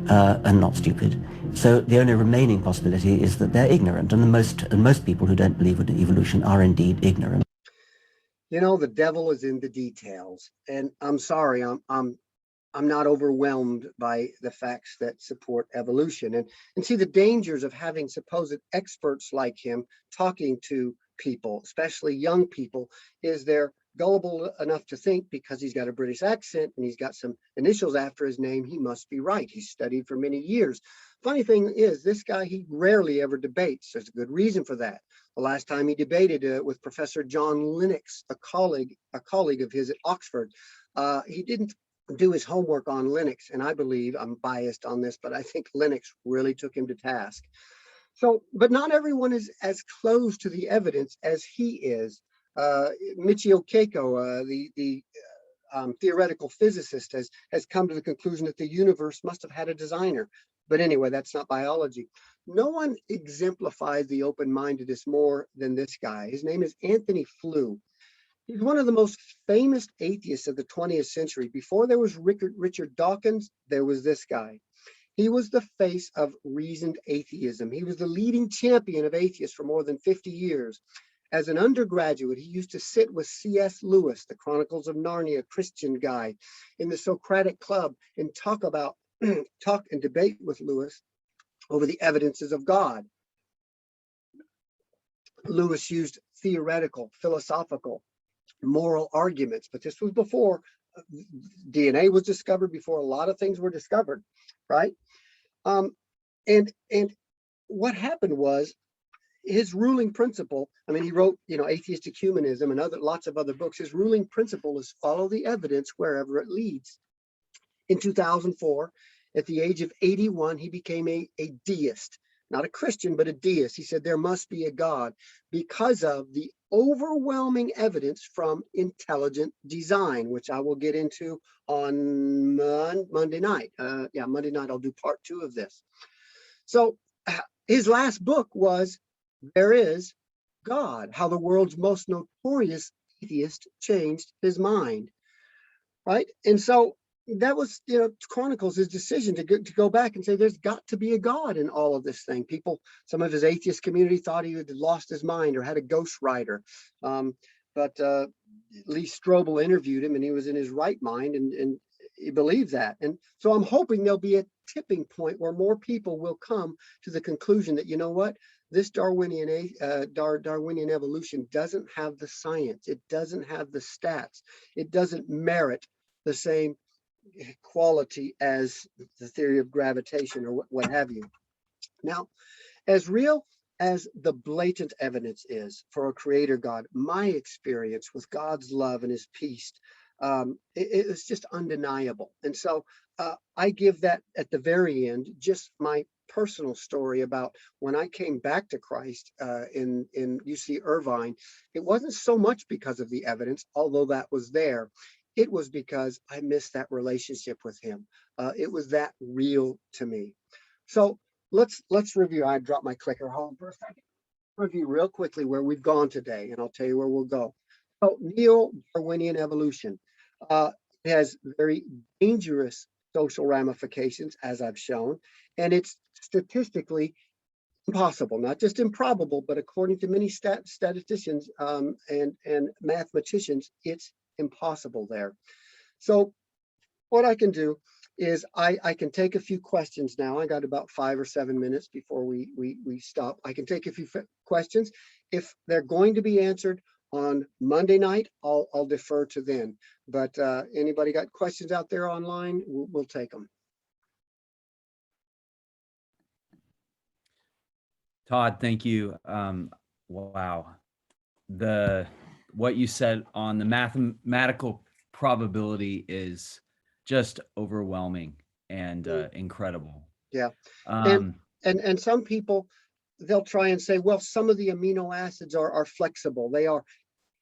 and not stupid. So the only remaining possibility is that they're ignorant, and most people who don't believe in evolution are indeed ignorant. You know, the devil is in the details, and I'm sorry, I'm not overwhelmed by the facts that support evolution. And see, the dangers of having supposed experts like him talking to people, especially young people, is they're gullible enough to think because he's got a British accent and he's got some initials after his name, he must be right. He's studied for many years. Funny thing is, this guy, he rarely ever debates. There's a good reason for that. The last time he debated with Professor John Lennox, a colleague of his at Oxford, he didn't do his homework on Lennox, and I believe, I'm biased on this, but I think Lennox really took him to task. So, but not everyone is as close to the evidence as he is. Michio Keiko, the theoretical physicist, has come to the conclusion that the universe must have had a designer. But anyway, that's not biology. No one exemplifies the open-mindedness more than this guy. His name is Anthony Flew. He's one of the most famous atheists of the 20th century. Before there was Richard Dawkins, there was this guy. He was the face of reasoned atheism. He was the leading champion of atheists for more than 50 years. As an undergraduate, he used to sit with C.S. Lewis, the Chronicles of Narnia Christian guy, in the Socratic Club and talk and debate with Lewis over the evidences of God. Lewis used theoretical, philosophical, moral arguments, but this was before DNA was discovered, before a lot of things were discovered, right? And what happened was, his ruling principle, I mean, he wrote, Atheistic Humanism and lots of other books. His ruling principle is follow the evidence wherever it leads. In 2004, at the age of 81, he became a deist, not a Christian, but a deist. He said there must be a God because of the overwhelming evidence from intelligent design, which I will get into on Monday night. Monday night, I'll do part 2 of this. So his last book was There Is God, How the World's Most Notorious Atheist Changed His Mind, right? And so that was, chronicles his decision to go back and say, there's got to be a God in all of this thing. Some of his atheist community thought he had lost his mind or had a ghostwriter. But Lee Strobel interviewed him and he was in his right mind and he believed that. And so I'm hoping there'll be a tipping point where more people will come to the conclusion that, you know what, this Darwinian evolution doesn't have the science. It doesn't have the stats. It doesn't merit the same quality as the theory of gravitation or what have you. Now, as real as the blatant evidence is for a creator God, my experience with God's love and his peace, it was just undeniable. And so I give that at the very end, just my personal story about when I came back to Christ in UC Irvine. It wasn't so much because of the evidence, although that was there. It was because I missed that relationship with him. It was that real to me. So let's review. I dropped my clicker. Hold on for a second. Review real quickly where we've gone today, and I'll tell you where we'll go. So neo-Darwinian evolution has very dangerous social ramifications, as I've shown, and it's statistically impossible, not just improbable, but according to many statisticians and mathematicians, it's impossible there. So what I can do is I can take a few questions now. I got about 5 or 7 minutes before we stop. I can take a few questions. If they're going to be answered on Monday night, I'll defer to then. But anybody got questions out there online, we'll take them. Todd, thank you. Wow. What you said on the mathematical probability is just overwhelming and incredible. Yeah. And some people, they'll try and say, well, some of the amino acids are flexible. They are.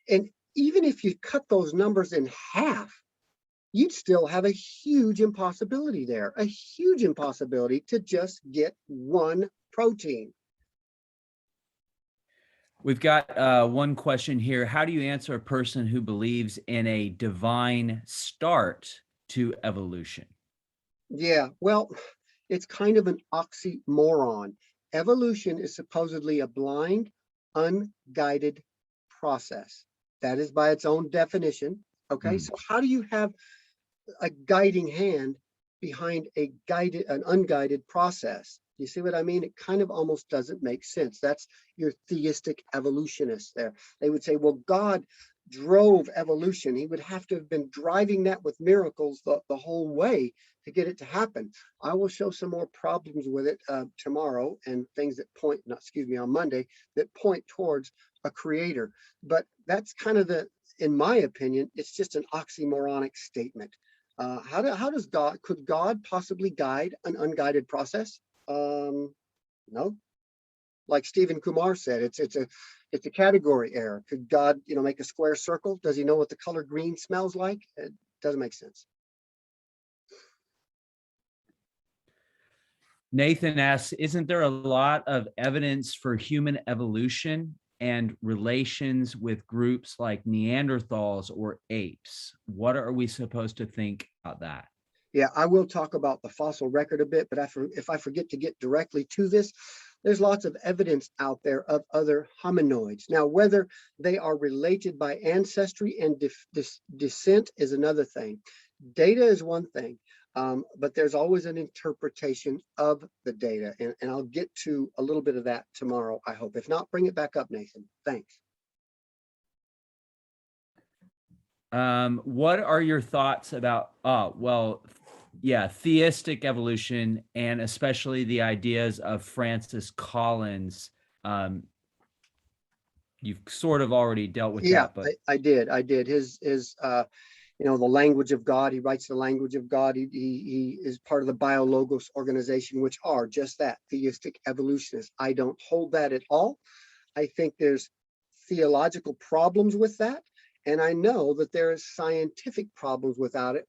And even if you cut those numbers in half, you'd still have a huge impossibility there, a huge impossibility to just get one protein. We've got one question here. How do you answer a person who believes in a divine start to evolution? Yeah, well, it's kind of an oxymoron. Evolution is supposedly a blind, unguided process. That is by its own definition. Okay, so how do you have a guiding hand behind an unguided process? You see what I mean? It kind of almost doesn't make sense. That's your theistic evolutionists there. They would say, well, God drove evolution. He would have to have been driving that with miracles the whole way to get it to happen. I will show some more problems with it tomorrow and things that point, on Monday, that point towards a creator. But that's kind of in my opinion, it's just an oxymoronic statement. Could God possibly guide an unguided process? No. Like Stephen Kumar said, it's a category error. Could God, make a square circle? Does he know what the color green smells like? It doesn't make sense. Nathan asks, isn't there a lot of evidence for human evolution and relations with groups like Neanderthals or apes? What are we supposed to think about that? Yeah, I will talk about the fossil record a bit, but if I forget to get directly to this, there's lots of evidence out there of other hominoids. Now, whether they are related by ancestry and descent is another thing. Data is one thing, but there's always an interpretation of the data, and I'll get to a little bit of that tomorrow, I hope. If not, bring it back up, Nathan. Thanks. What are your thoughts about, theistic evolution, and especially the ideas of Francis Collins? You've sort of already dealt with that, but I did. His the language of God. He writes the language of God. He is part of the BioLogos organization, which are just that, theistic evolutionists. I don't hold that at all. I think there's theological problems with that. And I know that there is scientific problems without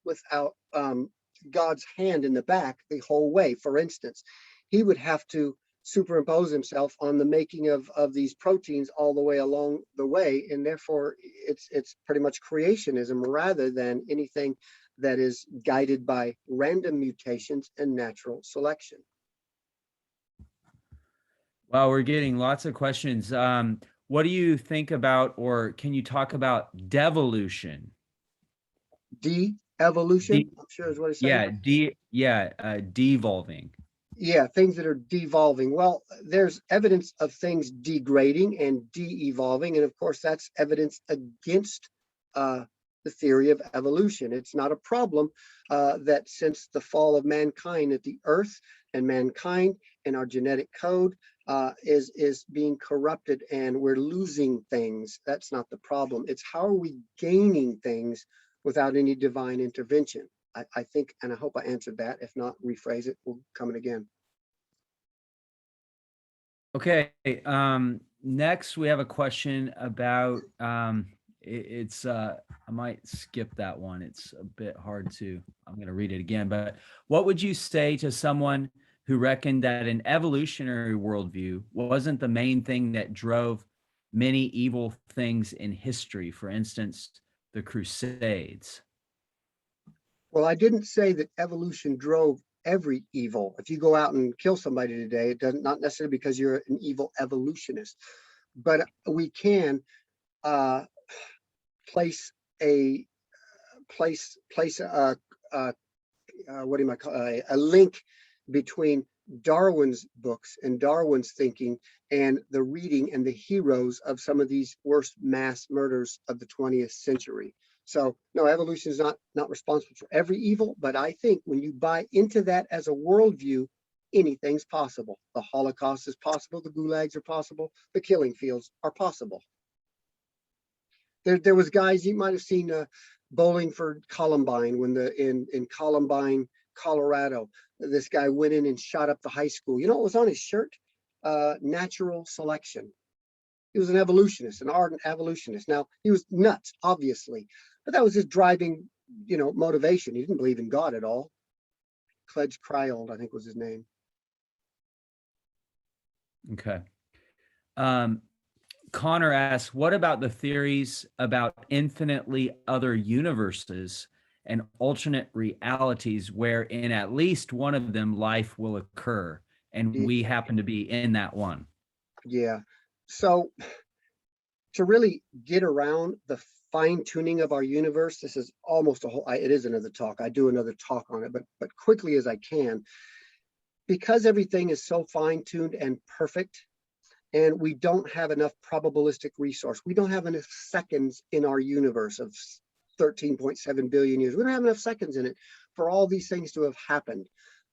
God's hand in the back the whole way. For instance, he would have to superimpose himself on the making of these proteins all the way along the way. And therefore, it's pretty much creationism rather than anything that is guided by random mutations and natural selection. Wow, we're getting lots of questions. What do you think about, or can you talk about devolution? De-evolution, I'm sure is what it's saying. Devolving. Yeah, things that are devolving. Well, there's evidence of things degrading and de-evolving, and of course that's evidence against the theory of evolution. It's not a problem that since the fall of mankind, that the earth and mankind and our genetic code is being corrupted and we're losing things. That's not the problem. It's how are we gaining things without any divine intervention? I think, and I hope I answered that. If not, rephrase it. We'll come in again. Okay. Next, we have a question about, I might skip that one. It's a bit hard to, I'm going to read it again, but what would you say to someone who reckoned that an evolutionary worldview wasn't the main thing that drove many evil things in history? For instance, the Crusades. Well, I didn't say that evolution drove every evil. If you go out and kill somebody today, it doesn't, not necessarily because you're an evil evolutionist, but we can place a link between Darwin's books and Darwin's thinking and the reading and the heroes of some of these worst mass murders of the 20th century. So no, evolution is not responsible for every evil, but I think when you buy into that as a worldview, anything's possible. The Holocaust is possible, the gulags are possible, the killing fields are possible. There was guys, you might have seen Bowling for Columbine when in Columbine, Colorado, this guy went in and shot up the high school. You know what was on his shirt? Natural selection. He was an evolutionist, an ardent evolutionist. Now, he was nuts, obviously, but that was his driving, motivation. He didn't believe in God at all. Cledge Cryold, I think was his name. Okay. Connor asks, what about the theories about infinitely other universes and alternate realities where in at least one of them life will occur, and we happen to be in that one? Yeah. So to really get around the fine tuning of our universe, this is almost a whole, it is another talk. I do another talk on it, but quickly as I can, because everything is so fine tuned and perfect, and we don't have enough probabilistic resource. We don't have enough seconds in our universe of 13.7 billion years. We don't have enough seconds in it for all these things to have happened.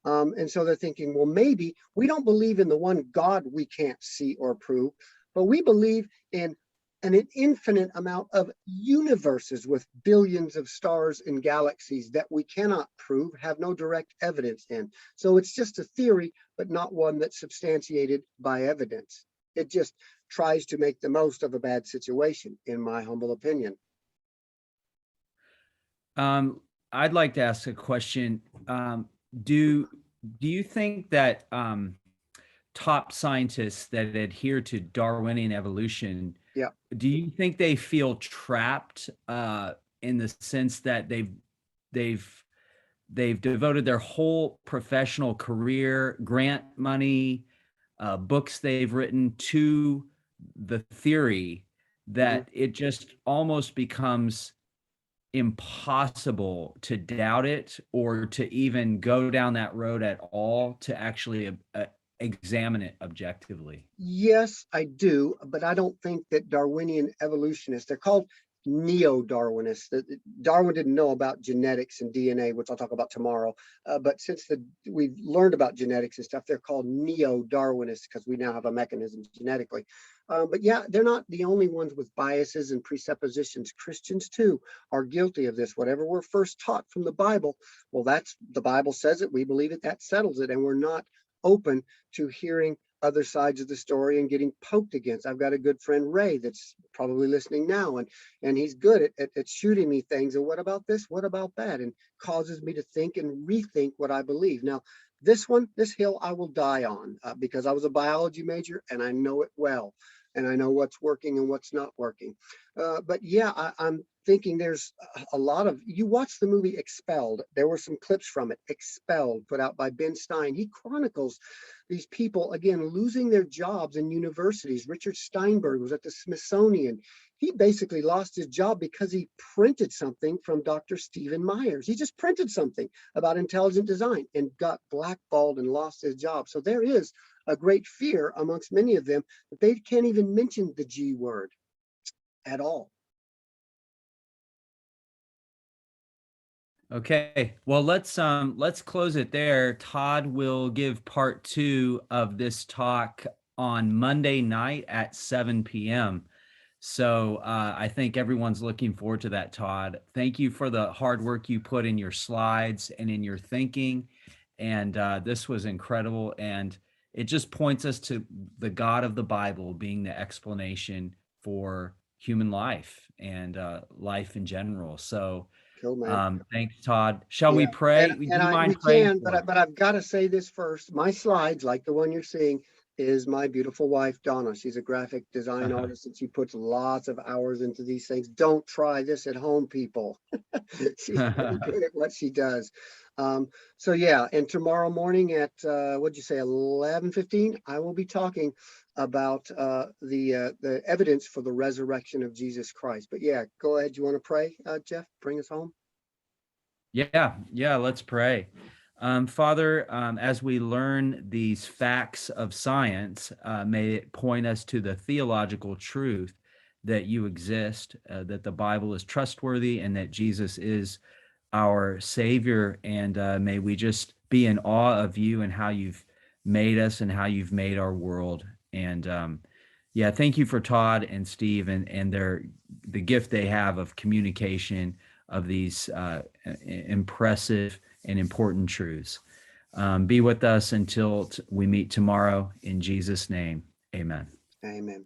And so they're thinking, well, maybe we don't believe in the one God we can't see or prove, but we believe in an infinite amount of universes with billions of stars and galaxies that we cannot prove, have no direct evidence in. So it's just a theory, but not one that's substantiated by evidence. It just tries to make the most of a bad situation, in my humble opinion. I'd like to ask a question. Do you think that top scientists that adhere to Darwinian evolution, do you think they feel trapped in the sense that they've they've devoted their whole professional career, grant money, books they've written to the theory that it just almost becomes impossible to doubt it or to even go down that road at all, to actually examine it objectively. Yes, I do, but I don't think that Darwinian evolutionists, they're called neo-Darwinists. Darwin didn't know about genetics and DNA, which I'll talk about tomorrow. But since we've learned about genetics and stuff, they're called neo-Darwinists because we now have a mechanism genetically. But yeah, they're not the only ones with biases and presuppositions. Christians too are guilty of this. Whatever we're first taught from the Bible, well, that's the Bible says it, we believe it, that settles it, and we're not open to hearing other sides of the story and getting poked against. I've got a good friend, Ray, that's probably listening now, and he's good at shooting me things. And what about this? What about that? And causes me to think and rethink what I believe. Now, this hill I will die on because I was a biology major and I know it well. And I know what's working and what's not working. But yeah, I'm thinking there's a lot of, you watch the movie Expelled. There were some clips from it, Expelled, put out by Ben Stein. He chronicles these people, again, losing their jobs in universities. Richard Steinberg was at the Smithsonian. He basically lost his job because he printed something from Dr. Stephen Myers. He just printed something about intelligent design and got blackballed and lost his job. So there is a great fear amongst many of them that they can't even mention the G word at all. Okay, well, let's close it there. Todd will give part 2 of this talk on Monday night at 7 p.m. So I think everyone's looking forward to that, Todd. Thank you for the hard work you put in your slides and in your thinking. And this was incredible. And it just points us to the God of the Bible being the explanation for human life and life in general. So Cool, man. thanks, Todd. Shall we pray? We can, but I've got to say this first. My slides, like the one you're seeing, is my beautiful wife, Donna. She's a graphic design artist, and she puts lots of hours into these things. Don't try this at home, people. She's very good at what she does. So yeah, and tomorrow morning at what'd you say, 11:15, I will be talking about the evidence for the resurrection of Jesus Christ. But yeah, go ahead. You want to pray, Jeff? Bring us home. Yeah, let's pray. Father, as we learn these facts of science, may it point us to the theological truth that you exist, that the Bible is trustworthy, and that Jesus is our Savior. And may we just be in awe of you and how you've made us and how you've made our world. And thank you for Todd and Steve and the gift they have of communication of these impressive and important truths. Be with us until we meet tomorrow. In Jesus' name, amen. Amen.